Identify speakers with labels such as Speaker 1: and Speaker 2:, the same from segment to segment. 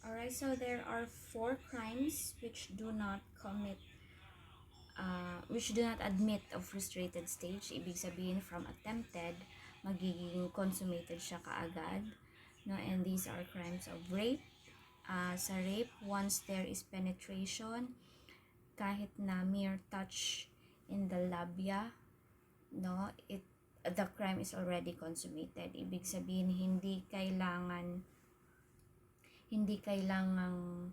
Speaker 1: Alright, so there are 4 crimes which do not admit of frustrated stage. Ibig sabihin, from attempted, magiging consummated siya kaagad. No? And these are crimes of rape. Sa rape, once there is penetration, kahit na mere touch in the labia, no, the crime is already consummated. Ibig sabihin, hindi kailangang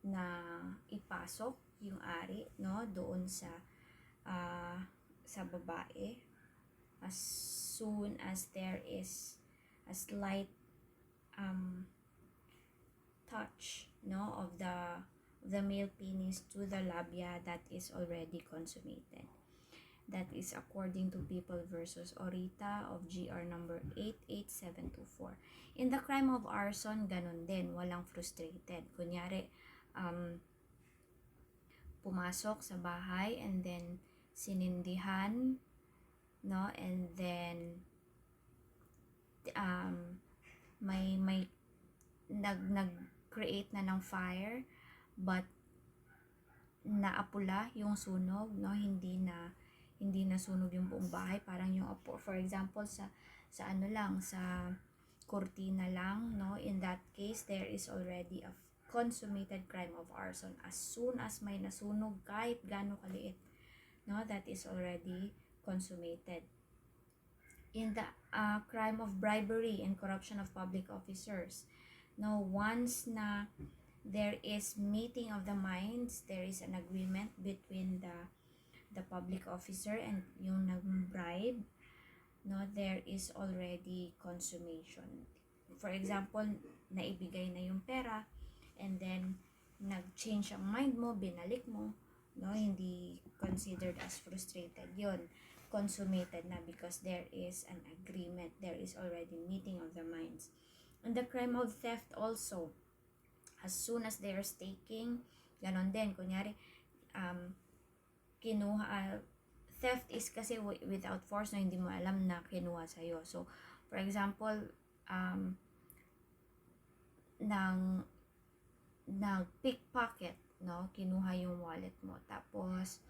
Speaker 1: na ipasok yung ari, no, doon sa babae. As soon as there is a slight touch, no, of the male penis to the labia, that is already consummated. That is according to People versus Orita of GR number 88724. In the crime of arson, ganun din, walang frustrated. Kunyari, pumasok sa bahay and then sinindihan, no, and then may nag-create na ng fire, but naapula yung sunog, no, hindi na sunog yung buong bahay, parang yung apo, for example, sa kurtina lang, no, in that case there is already a consummated crime of arson. As soon as may nasunog, kahit gaano kaliit, no, that is already consummated. In the crime of bribery and corruption of public officers, no, once na there is meeting of the minds, there is an agreement between the public officer and yung nag-bribe, no, there is already consummation. For example, naibigay na yung pera and then nag-change ang mind mo, binalik mo, no, hindi considered as frustrated yon, consummated na, because there is an agreement, there is already meeting of the minds. And the crime of theft also, as soon as they are staking, ganon din, kunyari theft is kasi without force, no, hindi mo alam na kinuha sa'yo. So for example, pickpocket, no, kinuha yung wallet mo, tapos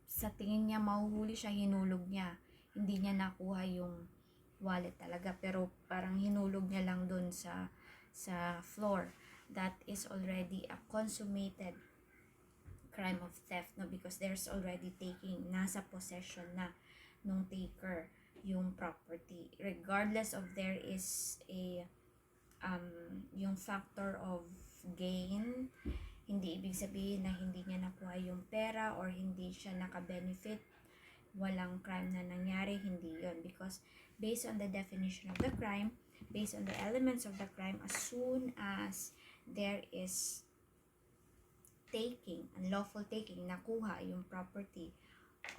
Speaker 1: sa tingin niya mahuhuli siya, hinulog niya, hindi niya nakuha yung wallet talaga, pero parang hinulog niya lang dun sa floor. That is already a consummated crime of theft, no, because there's already taking, nasa possession na nung taker yung property, regardless of there is a yung factor of gain. Hindi ibig sabihin na hindi niya nakuha yung pera or hindi siya naka-benefit, walang crime na nangyari, hindi yon, because based on the definition of the crime, based on the elements of the crime, as soon as there is taking, unlawful taking, nakuha yung property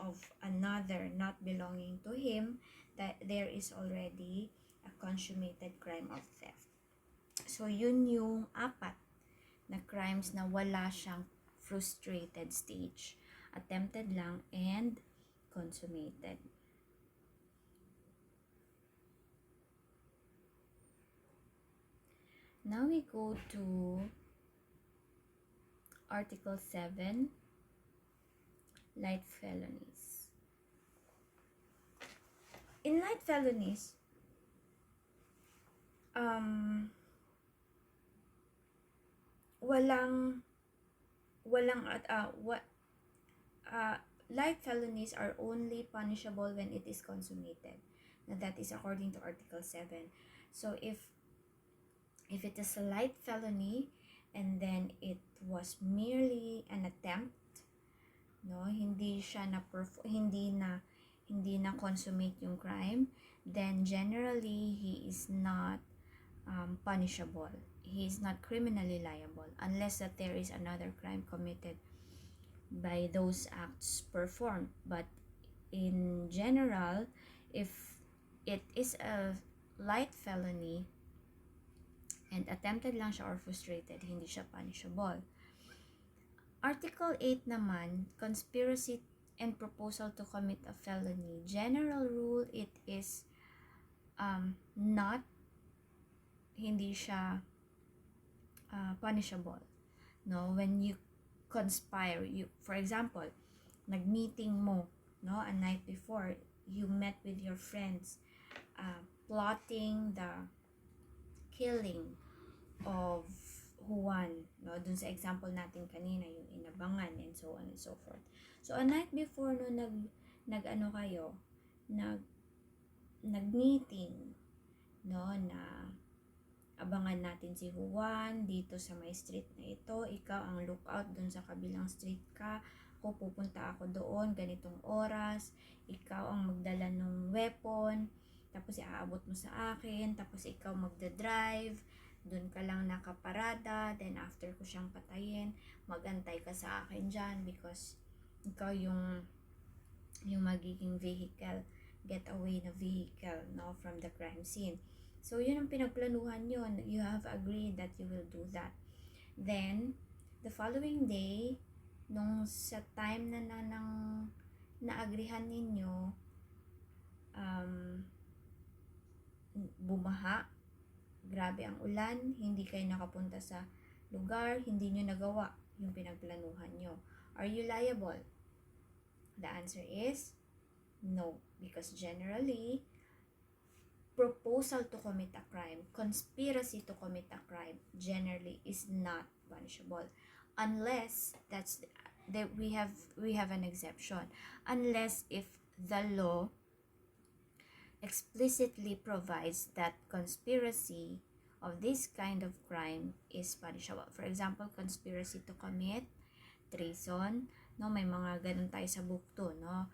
Speaker 1: of another not belonging to him, that there is already a consummated crime of theft. So yun yung 4 na crimes na wala siyang frustrated stage, attempted lang and consummated. Now we go to Article 7, light felonies. In light felonies, light felonies are only punishable when it is consummated. Now that is according to Article 7. So if it is a light felony and then it was merely an attempt, no, hindi na consummate yung crime, then generally he is not punishable. He is not criminally liable unless that there is another crime committed by those acts performed. But in general, if it is a light felony and attempted lang siya or frustrated, hindi siya punishable. Article 8 naman, conspiracy and proposal to commit a felony. General rule, it is not, hindi siya punishable, no? When you conspire, you, for example, nag-meeting mo, no, a night before, you met with your friends, plotting the killing of Juan, no, dun sa example natin kanina, yung inabangan and so on and so forth. So a night before, no, nag kayo, nag-meeting, no, na abangan natin si Juan dito sa may street na ito, ikaw ang lookout dun sa kabilang street ka, ako pupunta ako doon ganitong oras, ikaw ang magdala ng weapon, tapos iaabot mo sa akin, tapos ikaw magdadrive, dun ka lang nakaparada, then after ko siyang patayin, magantay ka sa akin dyan because ikaw yung magiging vehicle, getaway na vehicle, no, from the crime scene. So, yun ang pinagplanuhan yun. You have agreed that you will do that. Then, the following day, nung sa time na naagrihan ninyo, bumaha, grabe ang ulan, hindi kayo nakapunta sa lugar, hindi nyo nagawa yung pinagplanuhan nyo. Are you liable? The answer is no, because generally, proposal to commit a crime, conspiracy to commit a crime, generally is not punishable, unless we have an exception, unless if the law explicitly provides that conspiracy of this kind of crime is punishable. For example, conspiracy to commit treason, no, may mga ganun tayo sa book 2, no,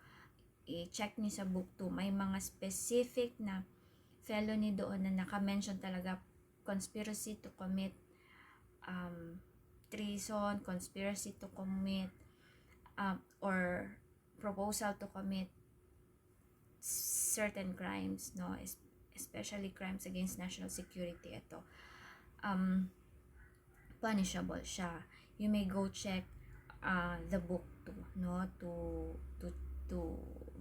Speaker 1: i-check niyo sa book 2, may mga specific na felony doon na naka-mention talaga, conspiracy to commit treason, conspiracy to commit or proposal to commit certain crimes, no, especially crimes against national security. Ito punishable siya. You may go check the book too, no, to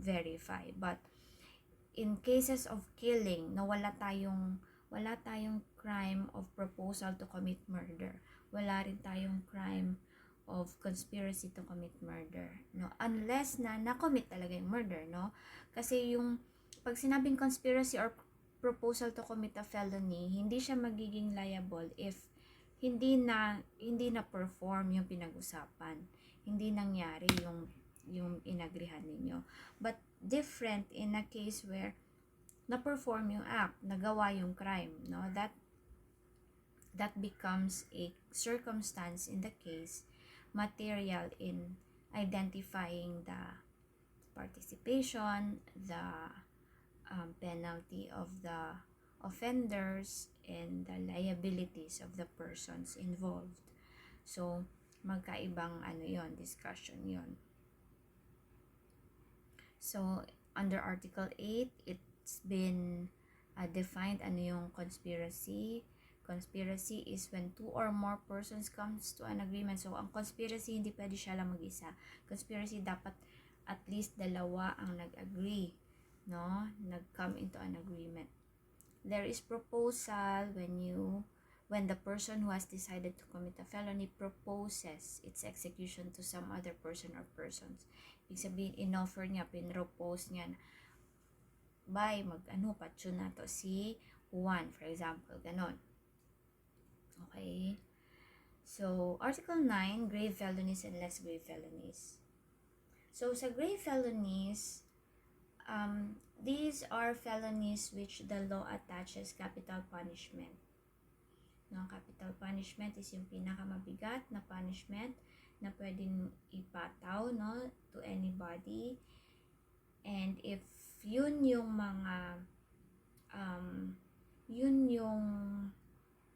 Speaker 1: verify. But in cases of killing, na wala tayong crime of proposal to commit murder, wala rin tayong crime of conspiracy to commit murder, no, unless na-commit talaga yung murder, no, kasi yung pag sinabing conspiracy or proposal to commit a felony, hindi siya magiging liable if hindi na perform yung pinag-usapan, hindi nangyari yung inagrihan ninyo. But different in a case where na-perform yung act, nagawa yung crime, no, that becomes a circumstance in the case, material in identifying the participation, the penalty of the offenders, and the liabilities of the persons involved. So, magkaibang discussion yon. So, under Article 8, it's been defined yung conspiracy. Conspiracy is when 2 or more persons comes to an agreement. So, ang conspiracy, hindi pwede siya lang mag-isa. Conspiracy, dapat at least 2 ang nag-agree, no? Nag-come into an agreement. There is proposal when the person who has decided to commit a felony proposes its execution to some other person or persons. Ibig sabihin, in-offer niya, pinropose niya na, patsun na to si Juan, for example, ganon. Okay? So, Article 9, grave felonies and less grave felonies. So, sa grave felonies, these are felonies which the law attaches capital punishment. No, capital punishment is yung pinakamabigat na punishment na pwedeng ipataw, no, to anybody. And if yun yung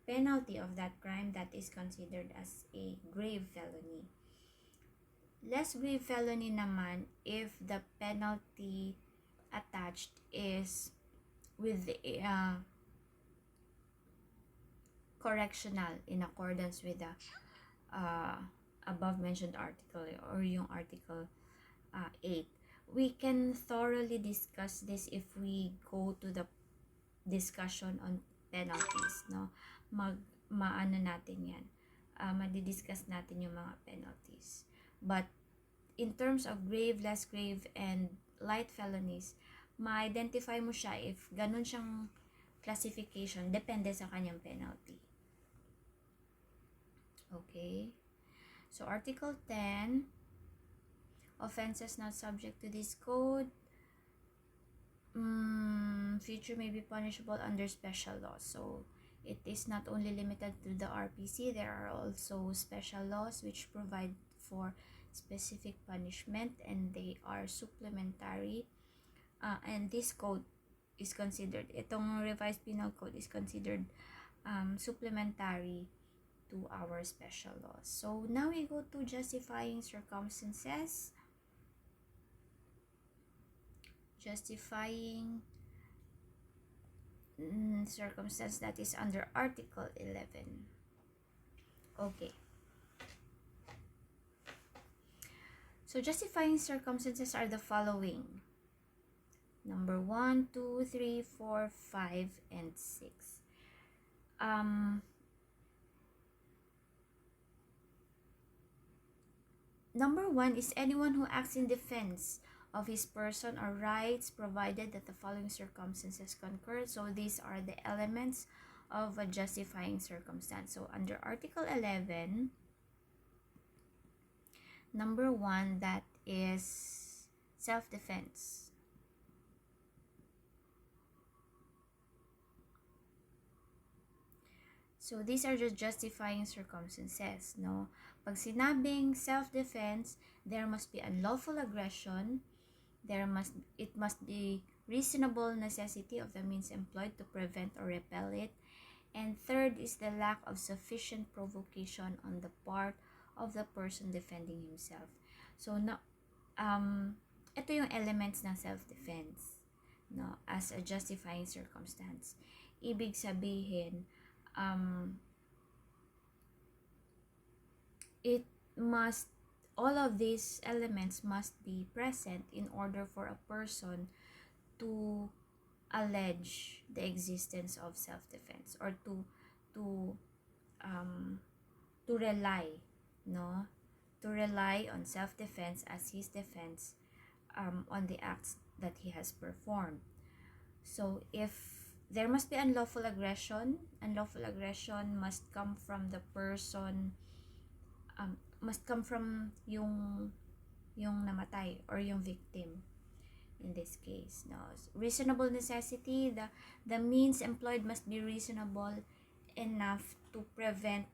Speaker 1: penalty of that crime, that is considered as a grave felony. Less grave felony naman if the penalty attached is with the correctional in accordance with the above mentioned article or yung Article 8. We can thoroughly discuss this if we go to the discussion on penalties, no? Maano natin yan. Madidiscuss natin yung mga penalties. But in terms of grave, less grave, and light felonies, ma-identify mo siya if ganun siyang classification, depende sa kanyang penalty. Okay? So, Article 10, offenses not subject to this code, future may be punishable under special laws. So, it is not only limited to the RPC, there are also special laws which provide for specific punishment, and they are supplementary. And this code is considered, itong revised penal code is considered supplementary to our special laws. So, now we go to justifying circumstances. Justifying circumstance, that is under Article 11. Okay. So, justifying circumstances are the following. Number 1, 2, 3, 4, 5, and 6. Number 1 is anyone who acts in defense of his person or rights, provided that the following circumstances concur. So these are the elements of a justifying circumstance. So under Article 11, number 1, that is self-defense. So these are just justifying circumstances, no? Pag sinabing self-defense, there must be unlawful aggression, it must be reasonable necessity of the means employed to prevent or repel it, and third is the lack of sufficient provocation on the part of the person defending himself. So ito yung elements ng self-defense, no, as a justifying circumstance. Ibig sabihin, all of these elements must be present in order for a person to allege the existence of self-defense, or to rely, no, to rely on self-defense as his defense on the acts that he has performed. So if there must be unlawful aggression must come from the person, must come from yung namatay or yung victim in this case. No, reasonable necessity, the means employed must be reasonable enough to prevent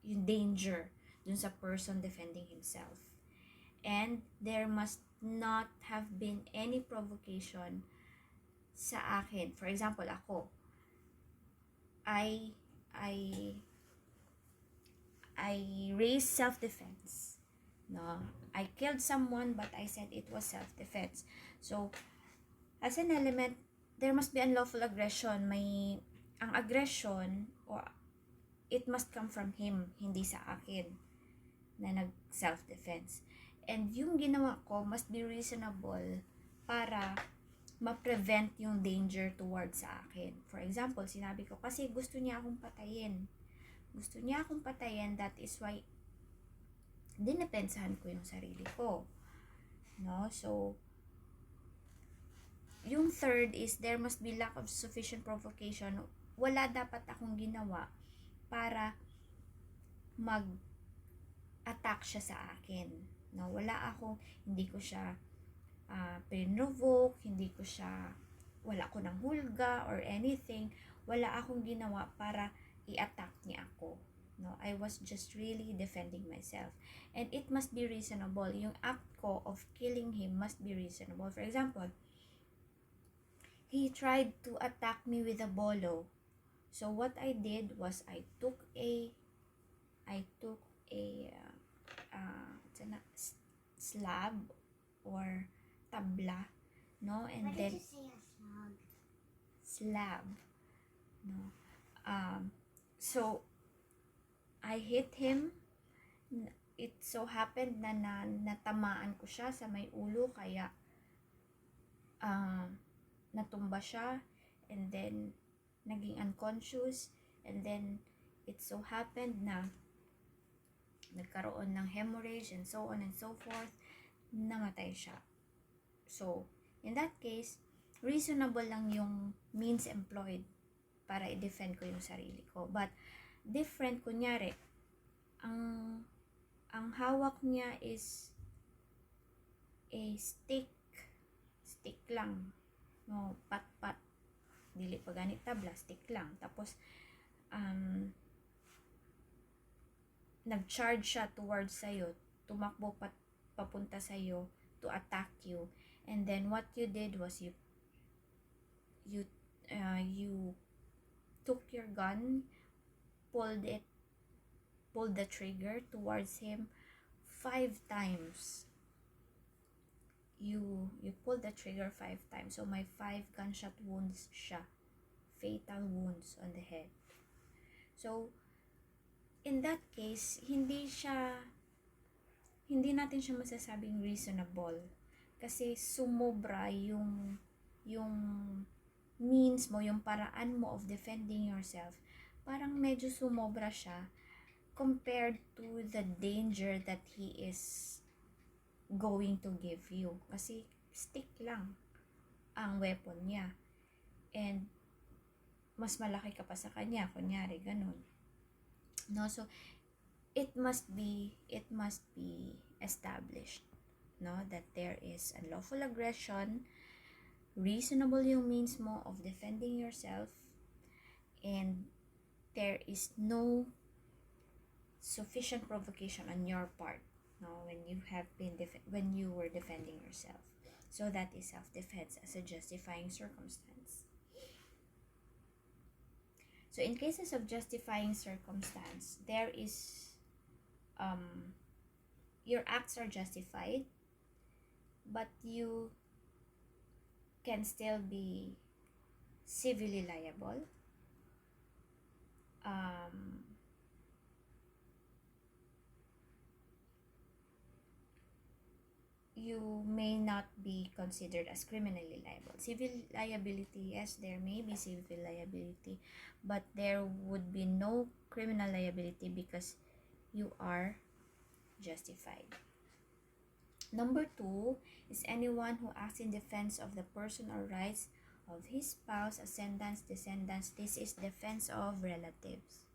Speaker 1: yung danger dun sa person defending himself. And there must not have been any provocation sa akin. For example, ako, I raised self-defense. No, I killed someone, but I said it was self-defense. So, as an element, there must be unlawful aggression. Ang aggression, or it must come from him, hindi sa akin na nag-self-defense. And yung ginawa ko must be reasonable para ma-prevent yung danger towards sa akin. For example, sinabi ko, kasi gusto niya akong patayin. That is why dinepensahan ko yung sarili ko. No? So, yung third is there must be lack of sufficient provocation. Wala dapat akong ginawa para mag-attack siya sa akin. No, hindi ko siya pinrovoke, wala ko ng hulga or anything. Wala akong ginawa para i-attack niya ako. No, I was just really defending myself. And it must be reasonable. Yung act ko of killing him must be reasonable. For example, he tried to attack me with a bolo. So what I did was I took a slab or tabla, no, and
Speaker 2: Why
Speaker 1: then
Speaker 2: did you say a
Speaker 1: slab, no, so I hit him. it so happened na, natamaan ko siya sa may ulo, kaya natumba siya, and then naging unconscious, and then it so happened na nagkaroon ng hemorrhage and so on and so forth, namatay siya. So, in that case, reasonable lang yung means employed para i-defend ko yung sarili ko. But, different, kunyari, ang hawak niya is a stick lang, no, pat-pat, dili pa ganit tabla, stick lang. Tapos, nag-charge siya towards sa'yo, tumakbo papunta sa'yo to attack you, and then what you did was you took your gun, pulled the trigger towards him 5 times. You pulled the trigger 5 times, so may 5 gunshot wounds siya, fatal wounds on the head. So, in that case, hindi natin siya masasabing reasonable, kasi sumobra yung means mo, yung paraan mo of defending yourself. Parang medyo sumobra siya compared to the danger that he is going to give you. Kasi stick lang ang weapon niya, and mas malaki ka pa sa kanya, kunyari ganun. No, so it must be established, no, that there is unlawful aggression, reasonable yung means mo of defending yourself, and there is no sufficient provocation on your part, no, when you were defending yourself. So that is self-defense as a justifying circumstance. So in cases of justifying circumstance, there is your acts are justified, but you can still be civilly liable. You may not be considered as criminally liable. Civil liability, yes, there may be civil liability, but there would be no criminal liability because you are justified. Number 2 is anyone who acts in defense of the person or rights of his spouse, ascendants, descendants. This is defense of relatives.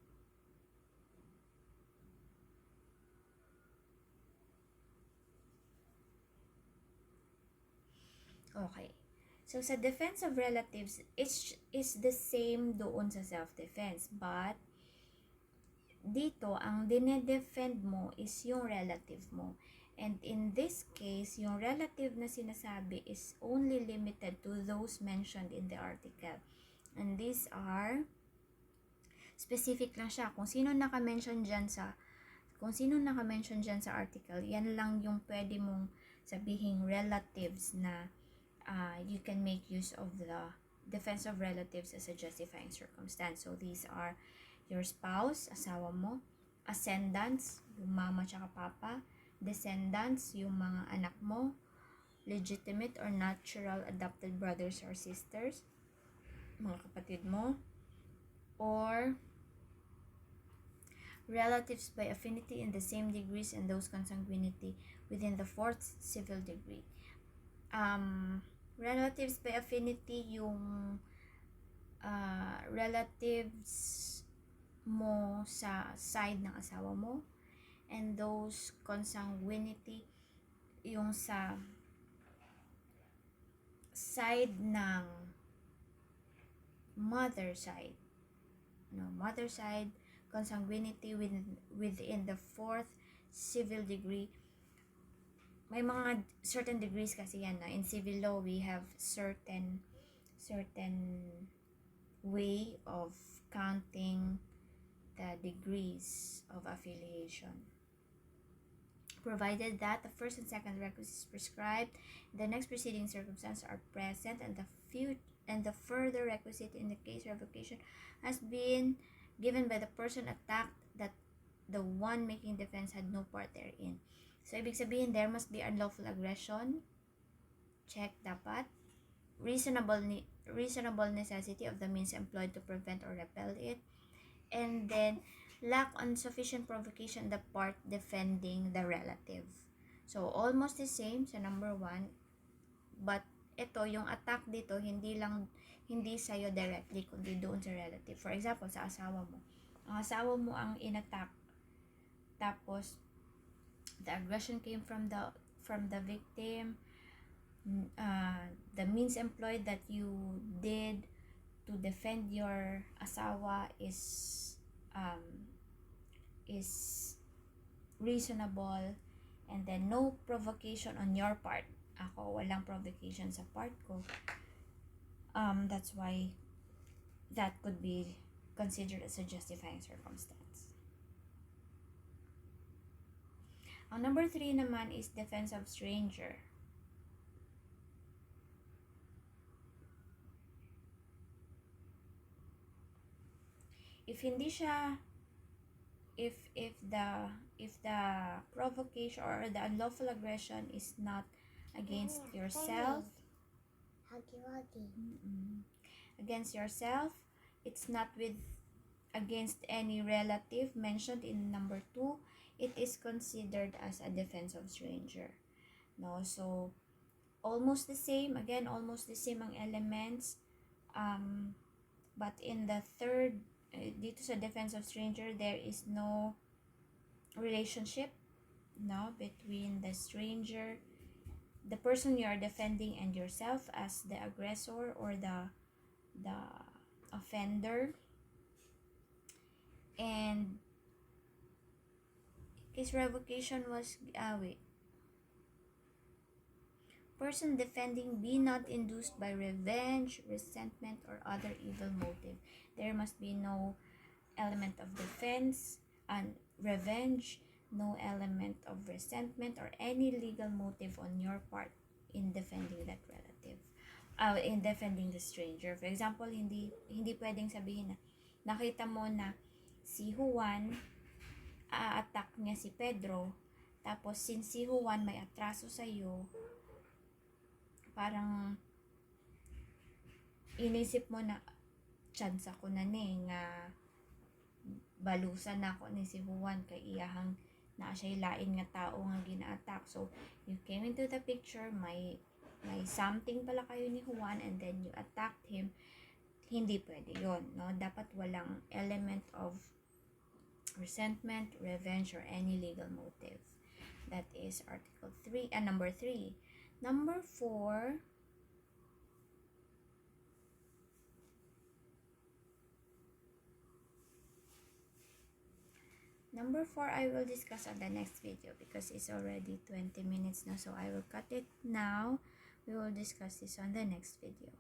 Speaker 1: Okay. So, sa defense of relatives, is the same doon sa self-defense. But, dito, ang dinedefend mo is yung relative mo. And in this case, yung relative na sinasabi is only limited to those mentioned in the article. And these are, specific lang siya. Kung sino naka-mention dyan sa article, yan lang yung pwede mong sabihing relatives na you can make use of the defense of relatives as a justifying circumstance. So, these are your spouse, asawa mo, ascendants, yung mama tsaka papa, descendants, yung mga anak mo, legitimate or natural adopted brothers or sisters, mga kapatid mo, or relatives by affinity in the same degrees and those consanguinity within the 4th civil degree. Relatives by affinity, yung relatives mo sa side ng asawa mo, and those consanguinity, yung sa side ng mother side, no, mother side, consanguinity within the 4th civil degree. May mga certain degrees kasi yan, na in civil law we have certain way of counting the degrees of affiliation, provided that the first and second requisites prescribed in the next preceding circumstance are present, and the further requisite in the case revocation has been given by the person attacked that the one making defense had no part therein. So, ibig sabihin, there must be unlawful aggression. Check dapat. Reasonable necessity of the means employed to prevent or repel it. And then, lack on sufficient provocation the part defending the relative. So, almost the same sa number 1. But, ito, yung attack dito, hindi sa'yo directly, kundi doon sa relative. For example, sa asawa mo. Ang asawa mo ang inattack. Tapos, the aggression came from the victim. The means employed that you did to defend your asawa is reasonable, and then no provocation on your part. Ako, walang provocation sa part ko. That's why that could be considered as a justifying circumstance. Ang number 3 naman is defense of stranger. If hindi siya, if the provocation or the unlawful aggression is not against yourself, against yourself, it's not against any relative mentioned in number 2, it is considered as a defense of stranger. No, so almost the same ang elements, but in the third, dito sa defense of stranger, there is no relationship, no, between the stranger, the person you are defending, and yourself as the aggressor or the offender. And his revocation was person defending be not induced by revenge, resentment, or other evil motive. There must be no element of defense and revenge, no element of resentment, or any legal motive on your part in defending that relative, in defending the stranger. For example, hindi pwedeng sabihin na nakita mo na si Juan a-attack niya si Pedro, tapos since si Juan may atraso sa iyo, parang inisip mo na chance ako na nga balusan na ako ni si Juan kay iyahang na siya lain nga tao nga gina-attack. So you came into the picture, may something pala kayo ni Juan, and then you attacked him. Hindi pwede yon, no? Dapat walang element of resentment, revenge, or any legal motive. That is article 3 and number 3. Number 4, I will discuss on the next video because it's already 20 minutes now, so I will cut it now. We will discuss this on the next video.